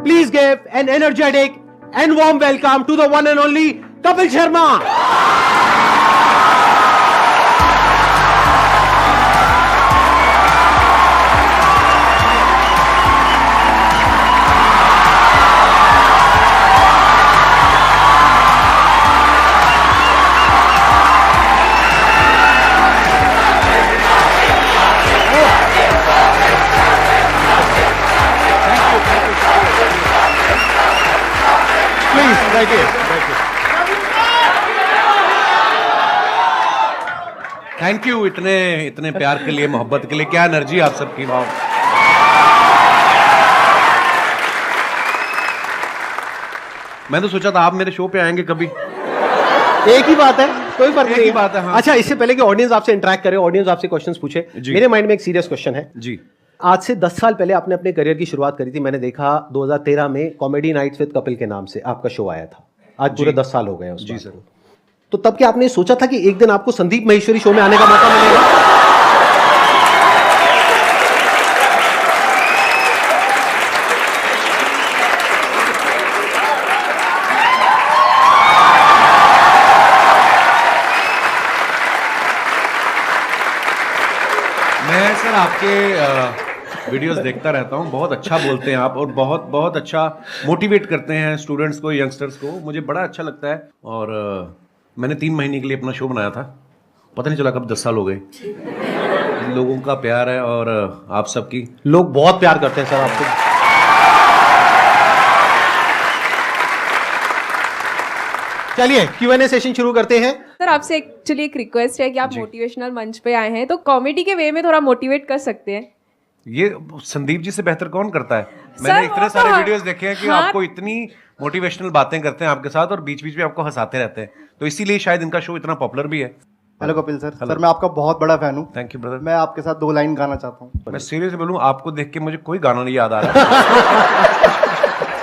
Please give an energetic and warm welcome to the one and only Kapil Sharma. Thank you इतने प्यार के लिए, मोहब्बत के लिए। क्या एनर्जी आप सबकी, वाह। मैं तो सोचा था आप मेरे शो पे आएंगे कभी। एक ही बात है, कोई फर्क नहीं बात है। हाँ। अच्छा, इससे पहले कि ऑडियंस आपसे इंटरेक्ट करे, ऑडियंस आपसे क्वेश्चंस पूछे, मेरे माइंड में एक सीरियस क्वेश्चन है जी। आज से 10 साल पहले आपने अपने करियर की शुरुआत करी थी। मैंने देखा 2013 में कॉमेडी नाइट्स विद कपिल के नाम से आपका शो आया था। आज पूरे 10 साल हो गए हैं। जी सर। तो तब क्या आपने सोचा था कि एक दिन आपको संदीप महेश्वरी शो में आने का मौका मिलेगा? मैं सर आपके वीडियोस देखता रहता हूँ, बहुत अच्छा बोलते हैं आप और बहुत बहुत अच्छा मोटिवेट करते हैं स्टूडेंट्स को, यंगस्टर्स को। मुझे बड़ा अच्छा लगता है। और मैंने 3 महीने के लिए अपना शो बनाया था, पता नहीं चला कब 10 साल हो गए। लोगों का प्यार है और आप सबकी, लोग बहुत प्यार करते हैं सर आपको। चलिए Q&A सेशन शुरू करते हैं। सर आपसे एक्चुअली एक रिक्वेस्ट है कि आप मोटिवेशनल मंच पे आए हैं तो कॉमेडी के वे में थोड़ा मोटिवेट कर सकते हैं। ये संदीप जी से बेहतर कौन करता है? मैंने इतने सारे वीडियोस देखे हैं कि आपको इतनी मोटिवेशनल बातें करते हैं आपके साथ और बीच बीच में आपको हंसाते रहते हैं, तो इसीलिए शायद इनका शो इतना पॉपुलर भी है। Hello Kapil sir. सर मैं आपका बहुत बड़ा फैन हूँ। Thank you brother. मैं आपके साथ 2 लाइन गाना चाहता हूँ। मैं सीरियसली बोलूँ, आपको देख के मुझे कोई गाना नहीं याद आ रहा।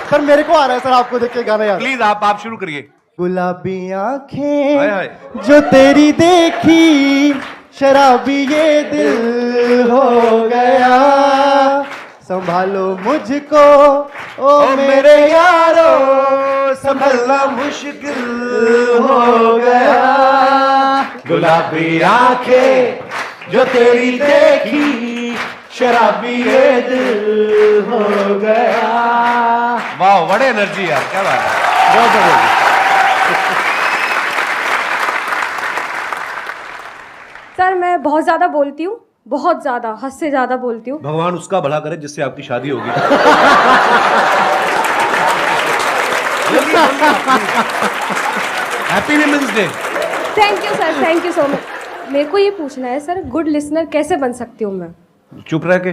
सर मेरे को आ रहा है सर आपको देख के गाना याद। प्लीज आप शुरू करिए। गुलाबी आंखें हाय हाय। जो तेरी देखी, शराबी ये दिल हो गया, संभालो मुझको ओ मेरे यारो, संभलना मुश्किल हो गया। गुलाबी आंखें जो तेरी देखी, शराबी ये दिल हो गया। वाह, बड़े एनर्जी यार, क्या बात है। बहुत बढ़िया। सर मैं बहुत ज्यादा बोलती हूँ, बहुत ज्यादा, हद से ज्यादा बोलती हूँ। भगवान उसका भला करे जिससे आपकी शादी होगी। Happy women's day. Thank you sir, thank you so much. मेरे को ये पूछना है सर, गुड लिसनर कैसे बन सकती हूँ मैं? चुप रह के।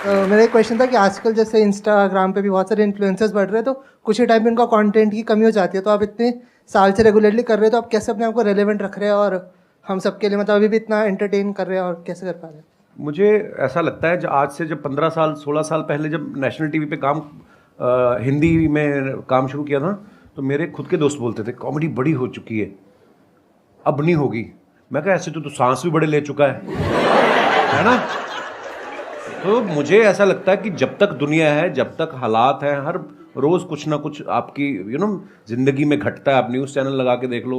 मेरा एक क्वेश्चन था कि आजकल जैसे इंस्टाग्राम पे भी बहुत सारे इन्फ्लुएंसर्स बढ़ रहे हैं, तो कुछ ही टाइम में उनका कंटेंट की कमी हो जाती है। तो आप इतने साल से रेगुलरली कर रहे हो, तो आप कैसे अपने आप को रेलेवेंट रख रहे हैं और हम सबके लिए मतलब अभी भी इतना एंटरटेन कर रहे हैं, और कैसे कर पा रहे हैं? मुझे ऐसा लगता है आज से जब 15 साल 16 साल पहले जब नेशनल टीवी पे हिंदी में काम शुरू किया था, तो मेरे खुद के दोस्त बोलते थे कॉमेडी बड़ी हो चुकी है, अब नहीं होगी। मैं कहा ऐसे तो सांस भी बड़े ले चुका है ना। तो मुझे ऐसा लगता है कि जब तक दुनिया है, जब तक हालात हैं, हर रोज़ कुछ ना कुछ आपकी ज़िंदगी में घटता है। आप न्यूज़ चैनल लगा के देख लो,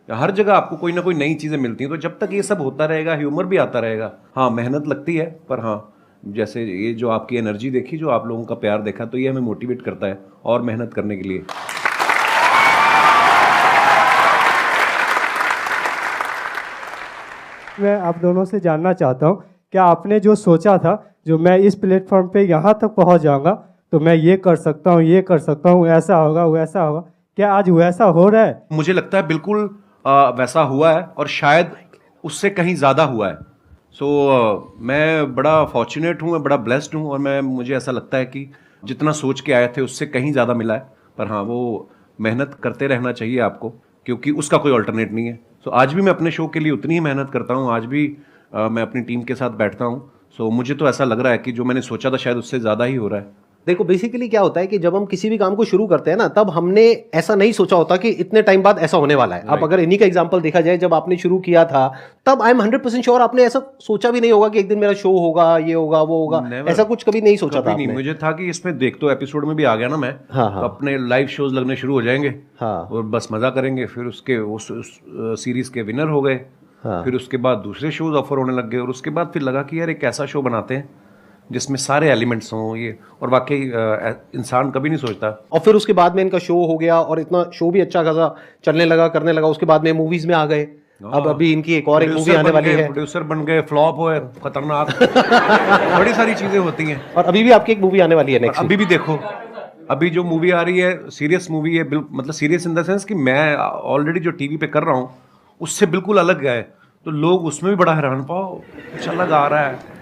हर जगह आपको कोई ना कोई नई चीज़ें मिलती हैं। तो जब तक ये सब होता रहेगा, ह्यूमर भी आता रहेगा। हाँ, मेहनत लगती है, पर हाँ, जैसे ये जो आपकी एनर्जी देखी, जो आप लोगों का प्यार देखा, तो ये हमें मोटिवेट करता है और मेहनत करने के लिए। मैं आप दोनों से जानना चाहता हूँ, क्या आपने जो सोचा था, जो मैं इस प्लेटफॉर्म पे यहाँ तक पहुँच जाऊँगा तो मैं ये कर सकता हूँ, ये कर सकता हूँ, ऐसा होगा वैसा होगा, क्या आज वैसा हो रहा है? मुझे लगता है बिल्कुल वैसा हुआ है और शायद उससे कहीं ज़्यादा हुआ है। मैं बड़ा फॉर्चुनेट हूँ, मैं बड़ा ब्लेस्ड हूँ और मुझे ऐसा लगता है कि जितना सोच के आए थे उससे कहीं ज़्यादा मिला है। पर हाँ, वो मेहनत करते रहना चाहिए आपको, क्योंकि उसका कोई अल्टरनेट नहीं है। आज भी मैं अपने शो के लिए उतनी ही मेहनत करता हूँ, आज भी मैं अपनी टीम के साथ बैठता हूँ। मुझे तो ऐसा लग रहा है कि जो मैंने सोचा था शायद उससे ज़्यादा ही हो रहा है। देखो बेसिकली क्या होता है कि जब हम किसी भी काम को शुरू करते हैं ना, तब हमने ऐसा नहीं सोचा होता कि इतने टाइम बाद ऐसा होने वाला है। अब अगर इन्हीं का एग्जांपल देखा जाए, जब आपने शुरू किया था तब आई एम 100% श्योर आपने ऐसा सोचा भी नहीं होगा कि एक दिन मेरा शो होगा, ये होगा, वो होगा। Never. ऐसा कुछ कभी नहीं सोचा था कभी नहीं। आपने? मुझे था कि इसमें देख तो एपिसोड में भी आ गया ना मैं, हाँ, हाँ। तो अपने लाइव शोज लगने शुरू हो जाएंगे, हाँ। और बस मजा करेंगे। फिर उसके उस सीरीज के विनर हो गए, हाँ। फिर उसके बाद दूसरे शोज ऑफर होने लग गए, और उसके बाद फिर लगा कि यार एक ऐसा शो बनाते हैं जिसमें सारे एलिमेंट्स हों ये, और वाकई इंसान कभी नहीं सोचता। और फिर उसके बाद में इनका शो हो गया, और इतना शो भी अच्छा खासा चलने लगा, करने लगा। उसके बाद में मूवीज में आ गए। अब अभी इनकी एक और एक मूवी आने वाली है। प्रोड्यूसर बन गए, फ्लॉप हुए, खतरनाक बड़ी सारी चीजें होती हैं। और अभी भी आपकी एक मूवी आने वाली है नेक्स्ट। अभी भी देखो, अभी जो मूवी आ रही है सीरियस मूवी है, मतलब सीरियस इन द सेंस कि मैं ऑलरेडी जो टीवी पे कर रहा हूँ उससे बिल्कुल अलग है, तो लोग उसमें भी बड़ा हैरान, पाओ कुछ अलग आ रहा है।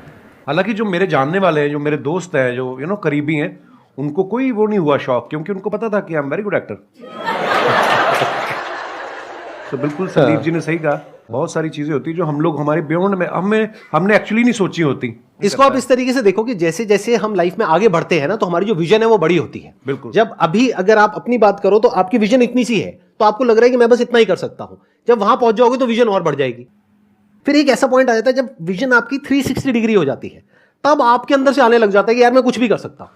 हालांकि जो मेरे जानने वाले हैं, जो मेरे दोस्त हैं, जो करीबी हैं, उनको कोई वो नहीं हुआ शौक, क्योंकि उनको पता था कि I am very good actor. तो बिल्कुल संदीप जी ने सही कहा, बहुत सारी चीजें होती जो हम लोग हमारे बियॉन्ड में हमने एक्चुअली नहीं सोची होती। इसको आप इस तरीके से देखो कि जैसे जैसे हम लाइफ में आगे बढ़ते हैं ना, तो हमारी जो विजन है वो बड़ी होती है। बिल्कुल। जब अभी अगर आप अपनी बात करो तो आपकी विजन इतनी सी है, तो आपको लग रहा है कि मैं बस इतना ही कर सकता हूं। जब वहां पहुंच जाओगे तो विजन और बढ़ जाएगी। फिर एक ऐसा पॉइंट आ जाता है जब विजन आपकी 360 डिग्री हो जाती है, तब आपके अंदर से आने लग जाता है कि यार मैं कुछ भी कर सकता हूं।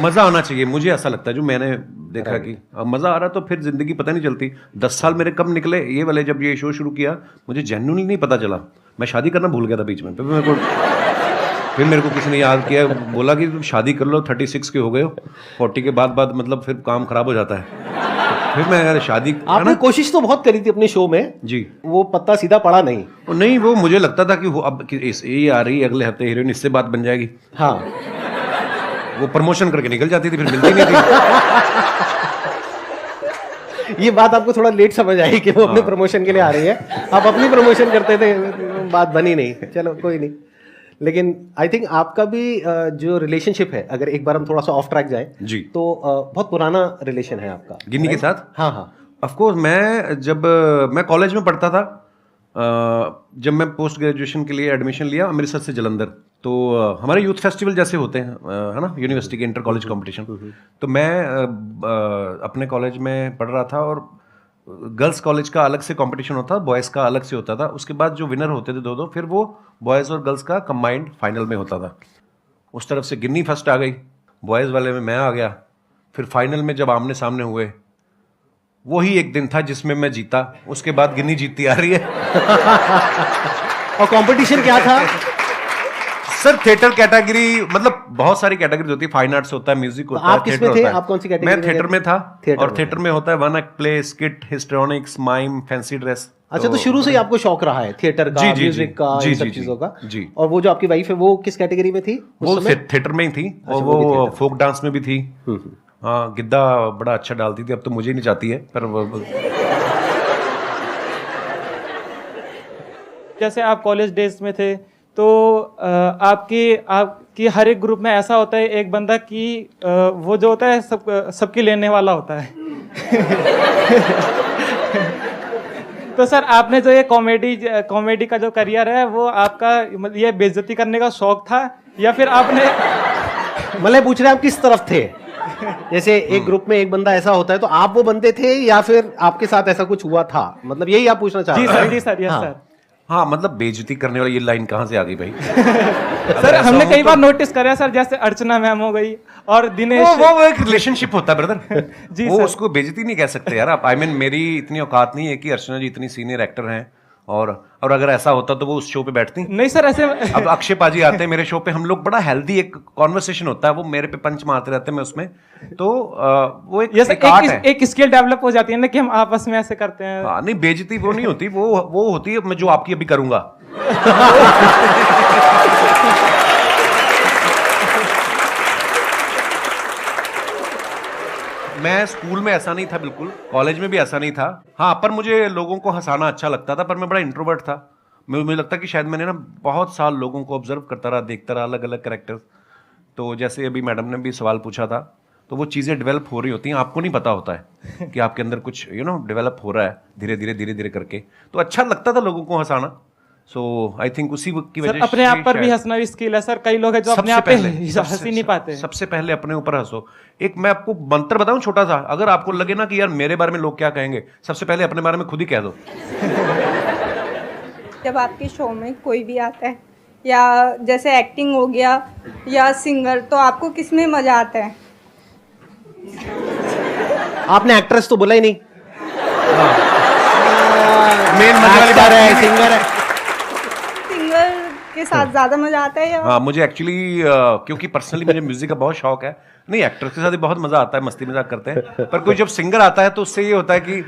मजा आना चाहिए, मुझे ऐसा लगता है, जो मैंने देखा कि अब मजा आ रहा तो फिर जिंदगी पता नहीं चलती। 10 साल मेरे कब निकले ये वाले, जब ये शो शुरू किया मुझे जेन्युइनली नहीं पता चला। मैं शादी करना भूल गया था बीच में, फिर मेरे को किसी ने याद किया, बोला कि तुम शादी कर लो, 36 के हो गए हो, 40 के बाद मतलब फिर काम खराब हो जाता है। फिर मैं यार शादी, आपने कोशिश तो बहुत करी थी अपने शो में जी, वो पत्ता सीधा पड़ा नहीं। नहीं वो मुझे लगता था कि वो अब ये आ रही है अगले हफ्ते हीरोइन, इससे बात बन जाएगी। हाँ, वो प्रमोशन करके निकल जाती थी, फिर मिलती नहीं थी। ये बात आपको थोड़ा लेट समझ आई कि वो अपने प्रमोशन के लिए आ रही है। आप अपनी प्रमोशन करते थे, बात बनी नहीं। चलो कोई नहीं। लेकिन आई थिंक आपका भी जो रिलेशनशिप है, अगर एक बार हम थोड़ा सा ऑफ ट्रैक जाए जी, तो बहुत पुराना रिलेशन है आपका गिन्नी के साथ। हाँ हाँ, ऑफ कोर्स। मैं कॉलेज में पढ़ता था, जब मैं पोस्ट ग्रेजुएशन के लिए एडमिशन लिया अमृतसर से जलंधर, तो हमारे यूथ फेस्टिवल जैसे होते हैं, है ना, यूनिवर्सिटी के इंटर कॉलेज कंपटीशन। तो मैं अपने कॉलेज में पढ़ रहा था, और गर्ल्स कॉलेज का अलग से कंपटीशन होता था, बॉयज़ का अलग से होता था। उसके बाद जो विनर होते थे दो, फिर वो बॉयज़ और गर्ल्स का कंबाइंड फाइनल में होता था। उस तरफ से गिन्नी फर्स्ट आ गई, बॉयज़ वाले में मैं आ गया। फिर फाइनल में जब आमने सामने हुए, वही एक दिन था जिसमें मैं जीता, उसके बाद गिन्नी जीतती आ रही है। और कंपटीशन क्या था सर? थिएटर कैटेगरी, मतलब बहुत सारी कैटेगरी होती है, फाइन आर्ट्स होता है, म्यूजिक होता है, आप किसमें थे? आप कौन सी कैटेगरी? मैं थिएटर में था। थिएटर और में थिएटर में होता है one act play, skit, histrionics, mime, fancy dress. अच्छा, तो शुरू से ही आपको शौक रहा है थिएटर का, म्यूजिक का, इन सब चीजों का? जी। और वो जो आपकी वाइफ है वो किस कैटेगरी में थी? वो थिएटर में ही थी, और वो फोक डांस में भी थी। हाँ, गिद्दा बड़ा अच्छा डालती थी, अब तो मुझे नहीं चाहती है, पर जैसे आप कॉलेज डेज में थे तो आपकी हर एक ग्रुप में ऐसा होता है एक बंदा कि वो जो होता है सबकी लेने वाला होता है। तो सर आपने जो ये कॉमेडी का जो करियर है, वो आपका मतलब ये बेइज्जती करने का शौक था, या फिर आपने मतलब पूछ रहे हैं आप किस तरफ थे? जैसे एक ग्रुप में एक बंदा ऐसा होता है, तो आप वो बंदे थे या फिर आपके साथ ऐसा कुछ हुआ था? मतलब यही आप पूछना चाह रहे हैं? जी सर, यस सर। हाँ, मतलब बेइज्जती करने वाली ये लाइन कहाँ से आ गई भाई? सर हमने कई बार नोटिस करा सर, जैसे अर्चना मैम हो गई और दिनेश, वो एक रिलेशनशिप होता है ब्रदर। जी वो सर। उसको बेइज्जती नहीं कह सकते यार आप। मेरी इतनी औकात नहीं है कि अर्चना जी इतनी सीनियर एक्टर हैं, और अगर ऐसा होता तो वो उस शो पे बैठती। नहीं सर, ऐसे अब अक्षय पाजी आते हैं मेरे शो पे, हम लोग बड़ा हेल्दी एक कॉन्वर्सेशन होता है, वो मेरे पे पंच मारते रहते हैं, मैं उसमें, तो वो एक आर्ट है। एक स्किल डेवलप हो जाती है ना कि हम आपस में ऐसे करते हैं। हाँ, नहीं बेइज्जती वो नहीं होती, वो होती है मैं जो आपकी अभी करूंगा। मैं स्कूल में ऐसा नहीं था, बिल्कुल कॉलेज में भी ऐसा नहीं था। हाँ, पर मुझे लोगों को हंसाना अच्छा लगता था, पर मैं बड़ा इंट्रोवर्ट था। मुझे लगता कि शायद मैंने ना बहुत साल लोगों को ऑब्जर्व करता रहा, देखता रहा, अलग अलग कैरेक्टर्स। तो जैसे अभी मैडम ने भी सवाल पूछा था, तो वो चीज़ें डेवलप हो रही होती हैं, आपको नहीं पता होता है कि आपके अंदर कुछ डेवलप हो रहा है धीरे धीरे करके। तो अच्छा लगता था लोगों को हंसाना, सो आई थिंक उसी की सर वजह अपने आप पर भी शायद- हंसना भी स्किल है सर, कई लोग हैं जो अपने सबसे आप पे पहले हंस ही नहीं पाते हैं। सबसे पहले अपने ऊपर हंसो। एक मैं आपको मंत्र बताऊं छोटा सा, अगर आपको लगे ना कि यार मेरे बारे में लोग क्या कहेंगे, सबसे पहले अपने बारे में खुद ही कह दो। जब आपके शो में कोई भी आता है या जैसे एक्टिंग हो गया या सिंगर, तो आपको किस में मज़ा आता है? आपने एक्ट्रेस तो बोला ही नहीं। मेन मजे वाली बात है, है सिंगर है। सिंगर के साथ ज़्यादा मज़ा आता है या हाँ, मुझे एक्चुअली क्योंकि पर्सनली मुझे म्यूजिक का बहुत शौक है। नहीं, एक्टर के साथ भी बहुत मजा आता है, मस्ती मजाक करते हैं, पर कोई जब सिंगर आता है तो उससे ये होता है कि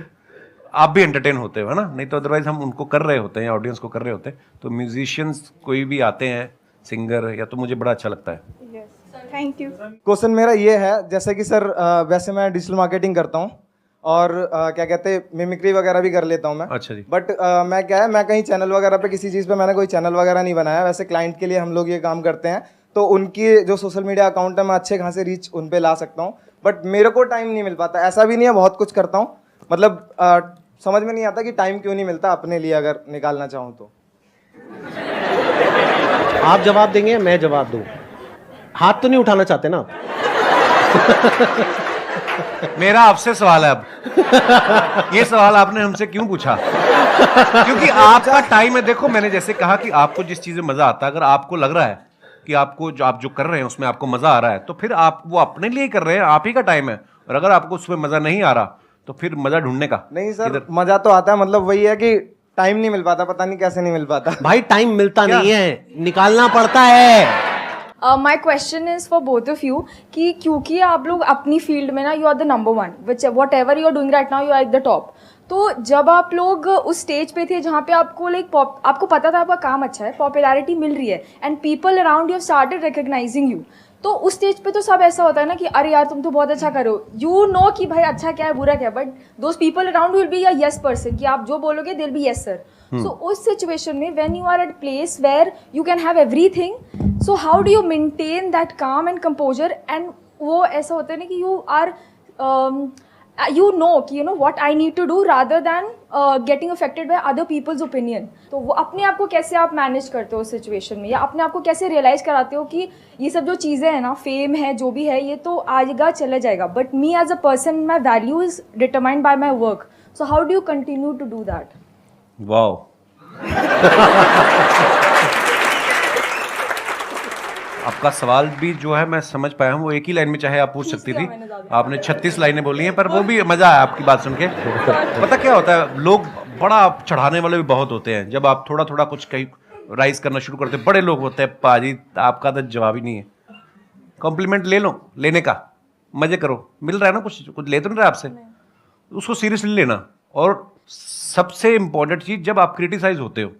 आप भी एंटरटेन होते हो, है ना? नहीं तो अदरवाइज हम उनको कर रहे होते हैं, ऑडियंस को कर रहे होते हैं। तो म्यूजिशियंस कोई भी आते हैं, सिंगर या, तो मुझे बड़ा अच्छा लगता है। Thank you. क्वेश्चन मेरा ये है, जैसे कि सर वैसे मैं डिजिटल मार्केटिंग करता हूँ और क्या कहते हैं मिमिक्री वगैरह भी कर लेता हूँ मैं। अच्छा जी। बट मैं क्या है, मैं कहीं चैनल वगैरह पे किसी चीज़ पे मैंने कोई चैनल वगैरह नहीं बनाया। वैसे क्लाइंट के लिए हम लोग ये काम करते हैं, तो उनकी जो सोशल मीडिया अकाउंट है मैं अच्छे खासे रीच उन पे ला सकता हूँ, बट मेरे को टाइम नहीं मिल पाता। ऐसा भी नहीं है, बहुत कुछ करता हूँ, मतलब समझ में नहीं आता कि टाइम क्यों नहीं मिलता अपने लिए अगर निकालना चाहूँ तो। आप जवाब देंगे, मैं जवाब दूं? हाथ तो नहीं उठाना चाहते ना आप? मेरा आपसे सवाल है अब, ये सवाल आपने हमसे क्यों पूछा? क्योंकि आपका टाइम है। देखो, मैंने जैसे कहा कि आपको जिस चीज में मजा आता है, अगर आपको लग रहा है कि आपको जो आप जो कर रहे हैं उसमें आपको मजा आ रहा है, तो फिर आप वो अपने लिए कर रहे हैं, आप ही का टाइम है। और अगर आपको उसमें मजा नहीं आ रहा तो फिर मजा ढूंढने का। नहीं सर, मजा तो आता है, मतलब वही है कि टाइम नहीं मिल पाता, पता नहीं कैसे नहीं मिल पाता। भाई टाइम मिलता नहीं है, निकालना पड़ता है। My question is for both of you कि क्योंकि आप लोग अपनी फील्ड में ना you are the number one, which whatever you are doing right now, you are at the top. तो जब आप लोग उस स्टेज पे थे जहाँ पे आपको आपको पता था आपका काम अच्छा है, पॉपुलैरिटी मिल रही है and people around you started recognising you, तो उस स्टेज पे तो सब ऐसा होता है ना कि अरे यार तुम तो बहुत अच्छा करो, यू नो कि भाई अच्छा क्या है बुरा क्या है, but those people around will be a yes person कि आप जो बोलोगे दिल बी यस सर। So उस सिचुएशन में when you are at place where you can have everything, so how do you maintain that calm and composure? And वो ऐसा होता है ना कि you are you know कि you know what I need to do rather than getting affected by other people's opinion. तो वो अपने आप को कैसे आप मैनेज करते हो उस सिचुएशन में, या अपने आप को कैसे रियलाइज कराते हो कि ये सब जो चीज़ें हैं ना, फेम है जो भी है, ये तो आएगा चला जाएगा, but me as a person my value is determined by my work, so how do you continue to do that? Wow. आपका सवाल भी जो है मैं समझ पाया हूँ, वो एक ही लाइन में चाहे आप पूछ सकती थी, आपने 36 लाइनें बोली हैं, पर वो भी मजा आया आपकी बात सुन के। पता क्या होता है, लोग बड़ा चढ़ाने वाले भी बहुत होते हैं। जब आप थोड़ा थोड़ा कुछ कहीं राइज करना शुरू करते हैं, बड़े लोग होते हैं, पाजी आपका तो जवाब ही नहीं है। कॉम्प्लीमेंट ले लो, लेने का मजे करो, मिल रहा है ना, कुछ कुछ ले तो नहीं रहा आपसे, उसको सीरियसली लेना। और सबसे इंपॉर्टेंट चीज, जब आप क्रिटिसाइज होते हो,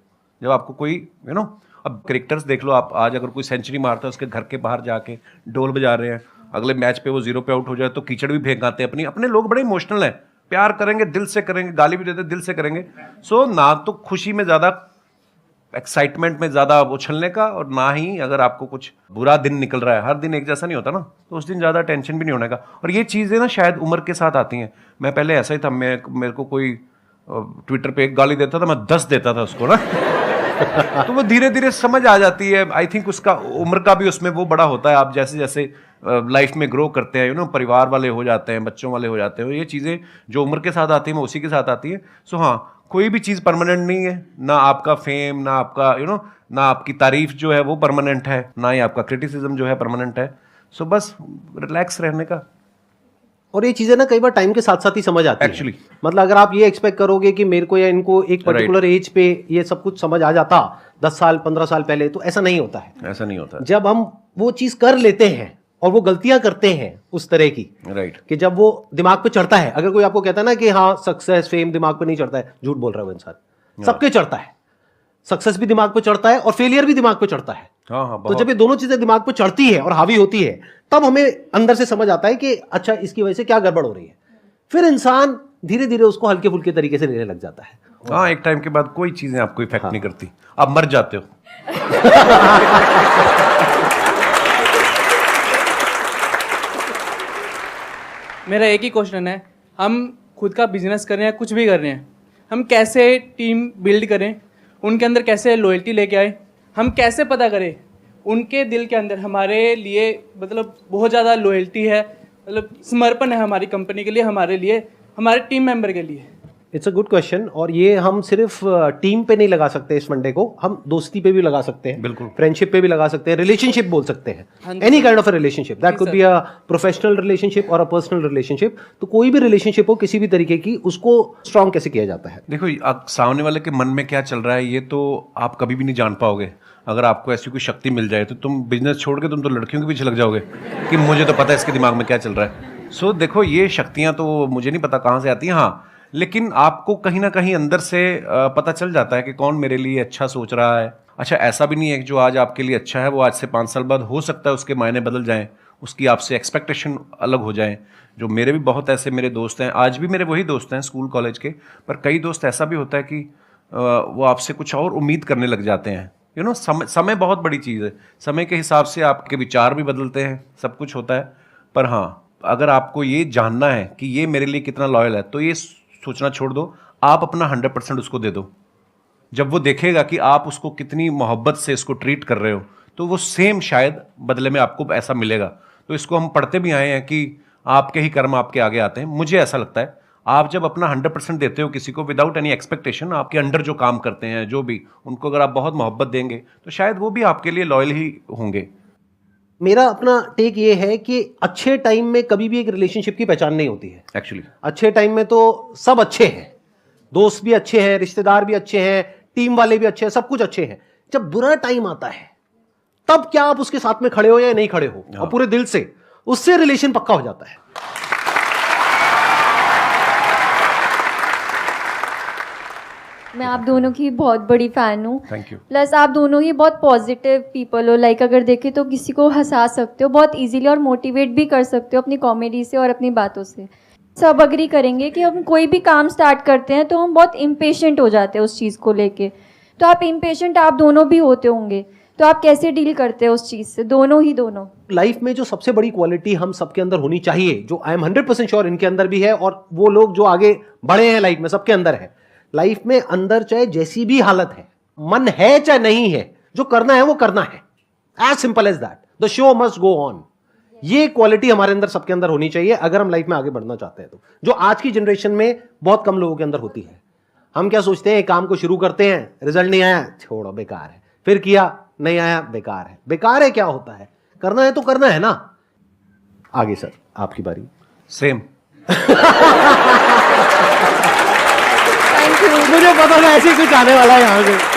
जब आपको कोई यू नो, अब क्रिकेटर्स देख लो आप, आज अगर कोई सेंचुरी मारता है उसके घर के बाहर जाके ढोल बजा रहे हैं, अगले मैच पे वो 0 पे आउट हो जाए तो कीचड़ भी फेंक आते हैं। अपने लोग बड़े इमोशनल हैं, प्यार करेंगे दिल से करेंगे, गाली भी देते दिल से करेंगे। सो ना तो खुशी में ज़्यादा, एक्साइटमेंट में ज़्यादा उछलने का, और ना ही अगर आपको कुछ बुरा दिन निकल रहा है, हर दिन एक जैसा नहीं होता ना, तो उस दिन ज़्यादा टेंशन भी नहीं होने का। और ये चीज़ें ना शायद उम्र के साथ आती हैं। मैं पहले ऐसा ही था, मेरे को कोई ट्विटर पे एक गाली देता था, मैं 10 देता था उसको ना तो वो धीरे धीरे समझ आ जाती है। आई थिंक उसका उम्र का भी उसमें वो बड़ा होता है। आप जैसे जैसे लाइफ में ग्रो करते हैं, यू नो, परिवार वाले हो जाते हैं, बच्चों वाले हो जाते हैं, ये चीज़ें जो उम्र के साथ आती हैं वो उसी के साथ आती है। सो हाँ, कोई भी चीज़ परमानेंट नहीं है, ना आपका फेम, ना आपका यू नो, ना आपकी तारीफ जो है वो परमानेंट है, ना ही आपका क्रिटिसिज्म जो है परमानेंट है। सो बस रिलैक्स रहने का। और ये चीजें ना कई बार टाइम के साथ साथ ही समझ आती Actually. है। मतलब अगर आप ये एक्सपेक्ट करोगे कि मेरे को या इनको एक पर्टिकुलर एज पे ये सब कुछ समझ आ जाता 10 साल 15 साल पहले, तो ऐसा नहीं होता है। ऐसा नहीं होता। जब हम वो चीज कर लेते हैं और वो गलतियां करते हैं उस तरह की, राइट, कि जब वो दिमाग पे चढ़ता है। अगर कोई आपको कहता है ना कि हाँ सक्सेस फेम दिमाग पे नहीं चढ़ता है, झूठ बोल रहा है वो इंसान। सबके चढ़ता है, सक्सेस भी दिमाग पे चढ़ता है और फेलियर भी दिमाग पे चढ़ता है। हाँ, तो जब ये दोनों चीजें दिमाग पे चढ़ती है और हावी होती है, तब हमें अंदर से समझ आता है कि अच्छा इसकी वजह से क्या गड़बड़ हो रही है। फिर इंसान धीरे धीरे उसको हल्के फुल्के तरीके से लेने लग जाता है। हाँ, एक टाइम के बाद कोई चीजें आपको इफेक्ट नहीं करती, आप मर जाते हो। मेरा एक ही क्वेश्चन है, हम खुद का बिजनेस कर रहे हैं, कुछ भी कर रहे हैं, हम कैसे टीम बिल्ड करें, उनके अंदर कैसे लॉयल्टी लेके आए, हम कैसे पता करें उनके दिल के अंदर हमारे लिए मतलब बहुत ज़्यादा लॉयल्टी है, मतलब समर्पण है हमारी कंपनी के लिए, हमारे लिए, हमारे टीम मेंबर के लिए। इट्स अ गुड क्वेश्चन, और ये हम सिर्फ टीम पे नहीं लगा सकते इस फंडे को, हम दोस्ती पे भी लगा सकते हैं, बिल्कुल, फ्रेंडशिप पे भी लगा सकते हैं, रिलेशनशिप बोल सकते हैं, any kind of a relationship, that could be a professional relationship और अ पर्सनल रिलेशनशिप। तो कोई भी रिलेशनशिप हो किसी भी तरीके की, उसको स्ट्रांग कैसे किया जाता है? देखो अब सामने वाले के मन में क्या चल रहा है ये तो आप कभी भी नहीं जान पाओगे। अगर आपको ऐसी कोई शक्ति मिल जाए तो तुम बिजनेस छोड़ के तुम तो लड़कियों के पीछे लग जाओगे कि मुझे तो पता है इसके दिमाग में क्या चल रहा है। सो देखो ये शक्तियाँ तो मुझे नहीं पता कहाँ से आती हैं, हाँ, लेकिन आपको कहीं ना कहीं अंदर से पता चल जाता है कि कौन मेरे लिए अच्छा सोच रहा है। अच्छा, ऐसा भी नहीं है कि जो आज आपके लिए अच्छा है वो आज से 5 साल बाद हो सकता है उसके मायने बदल जाएं, उसकी आपसे एक्सपेक्टेशन अलग हो जाएं। जो मेरे भी बहुत ऐसे मेरे दोस्त हैं, आज भी मेरे वही दोस्त हैं स्कूल कॉलेज के, पर कई दोस्त ऐसा भी होता है कि वो आपसे कुछ और उम्मीद करने लग जाते हैं। यू नो, समय बहुत बड़ी चीज़ है, समय के हिसाब से आपके विचार भी बदलते हैं, सब कुछ होता है। पर हाँ, अगर आपको ये जानना है कि ये मेरे लिए कितना लॉयल है तो ये सोचना छोड़ दो, आप अपना 100% उसको दे दो। जब वो देखेगा कि आप उसको कितनी मोहब्बत से इसको ट्रीट कर रहे हो तो वो सेम शायद बदले में आपको ऐसा मिलेगा। तो इसको हम पढ़ते भी आए हैं कि आपके ही कर्म आपके आगे आते हैं। मुझे ऐसा लगता है आप जब अपना 100% देते हो किसी को विदाउट एनी एक्सपेक्टेशन, आपके अंडर जो काम करते हैं जो भी, उनको अगर आप बहुत मोहब्बत देंगे तो शायद वो भी आपके लिए लॉयल ही होंगे। मेरा अपना टेक ये है कि अच्छे टाइम में कभी भी एक रिलेशनशिप की पहचान नहीं होती है एक्चुअली। अच्छे टाइम में तो सब अच्छे हैं, दोस्त भी अच्छे हैं, रिश्तेदार भी अच्छे हैं, टीम वाले भी अच्छे हैं, सब कुछ अच्छे हैं। जब बुरा टाइम आता है तब क्या आप उसके साथ में खड़े हो या नहीं खड़े हो, और पूरे दिल से, उससे रिलेशन पक्का हो जाता है। मैं आप दोनों की बहुत बड़ी फ़ैन हूँ। Thank you. प्लस आप दोनों ही बहुत पॉजिटिव पीपल हो, लाइक अगर देखें तो किसी को हंसा सकते हो बहुत इजीली और मोटिवेट भी कर सकते हो अपनी कॉमेडी से और अपनी बातों से। सब अग्री करेंगे कि हम कोई भी काम स्टार्ट करते हैं तो हम बहुत इम्पेशेंट हो जाते हैं उस चीज़ को लेके। तो आप इम्पेशेंट आप दोनों भी होते होंगे, तो आप कैसे डील करते हैं उस चीज़ से, दोनों? लाइफ में जो सबसे बड़ी क्वालिटी हम सबके अंदर होनी चाहिए, जो आई एम 100% श्योर इनके अंदर भी है, और वो लोग जो आगे बढ़े हैं लाइफ में सबके अंदर है। लाइफ में अंदर चाहे जैसी भी हालत है, मन है चाहे नहीं है, जो करना है वो करना है, as simple as that. The show must go on. ये क्वालिटी हमारे अंदर सबके अंदर होनी चाहिए अगर हम लाइफ में आगे बढ़ना चाहते हैं, तो जो आज की जनरेशन में बहुत कम लोगों के अंदर होती है। हम क्या सोचते हैं, काम को शुरू करते हैं, रिजल्ट नहीं आया, छोड़ो बेकार है, फिर किया नहीं आया, बेकार है। बेकार है क्या होता है, करना है तो करना है ना। आगे सर आपकी बारी। सेम। मुझे पता था ऐसे कुछ आने वाला है यहाँ से।